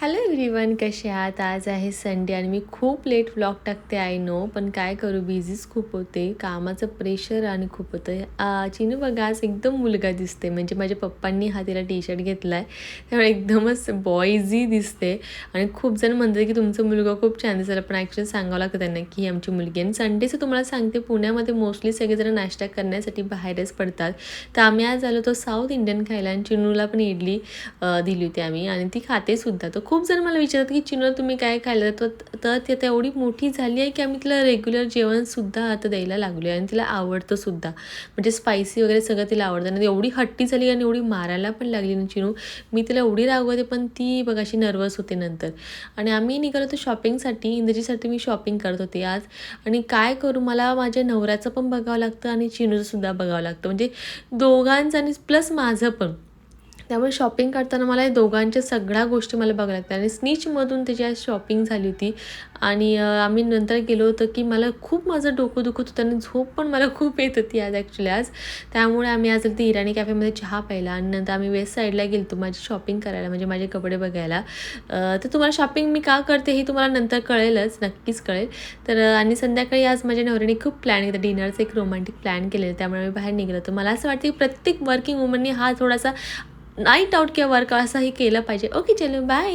Hello everyone, कसे आहात? आज आहे संडे आणि मी खूप लेट व्लॉग टाकते, आय नो. पण काय करू, बिझीच खूप होते, कामाचं प्रेशर आणि खूप होतं. चिनू बघा आज एकदम मुलगा दिसते, म्हणजे माझ्या पप्पांनी हा तिला टी शर्ट घेतला आहे, त्यामुळे एकदमच बॉयझी दिसते. आणि खूप जण म्हणतात की तुमचा मुलगा खूप छान दिसला, पण ॲक्च्युली सांगावं लागतं त्यांना की ही आमची मुलगी. आणि संडेचं तुम्हाला सांगते, पुण्यामध्ये मोस्टली सगळेजण नाश्ता करण्यासाठी बाहेरच पडतात. तर आम्ही आज आलो तो साऊथ इंडियन खायला आणि चिनूला पण इडली दिली होती आम्ही आणि ती खातेसुद्धा. तर खूप जण मला विचारतात की चिनूला तुम्ही काय खायला, तर ती आता एवढी मोठी झाली आहे की आम्ही तिला रेग्युलर जेवणसुद्धा आता द्यायला लागलो आहे आणि तिला आवडतं सुद्धा. म्हणजे स्पायसी वगैरे सगळं तिला आवडतं आणि एवढी हट्टी झाली आणि एवढी मारायला पण लागली ना चिनू. मी तिला एवढी रागवते पण ती बघ अशी नर्वस होते नंतर. आणि आम्ही निघालो होतो शॉपिंगसाठी, इंदजीसाठी मी शॉपिंग करत होते आज. आणि काय करू, मला माझ्या नवऱ्याचं पण बघावं लागतं आणि चिनूचंसुद्धा बघावं लागतं, म्हणजे दोघांचं आणि प्लस माझं पण. त्यामुळे शॉपिंग करताना मला या दोघांच्या सगळ्या गोष्टी मला बघायला लागतात. आणि स्निचमधून त्याची आज शॉपिंग झाली होती. आणि आम्ही नंतर गेलो होतो की मला खूप माझं डोकं दुखत होतं आणि झोप पण मला खूप येत होती आज ॲक्च्युली आज. त्यामुळे आम्ही आज ती इराणी कॅफेमध्ये चहा प्यायला आणि नंतर आम्ही वेस्ट साईडला गेलो होतो माझी शॉपिंग करायला, म्हणजे माझे कपडे बघायला. तर तुम्हाला शॉपिंग मी का करते हे तुम्हाला नंतर कळेलच, नक्कीच कळेल. तर आणि संध्याकाळी आज माझ्या नवऱ्याने खूप प्लॅन केला, डिनरचं एक रोमॅन्टिक प्लॅन केलेलं, त्यामुळे मी बाहेर निघालो. तर मला असं वाटतं की प्रत्येक वर्किंग वुमननी हा थोडासा नाईट आउट किंवा वर्क असंही केलं पाहिजे. ओके, चलो बाय.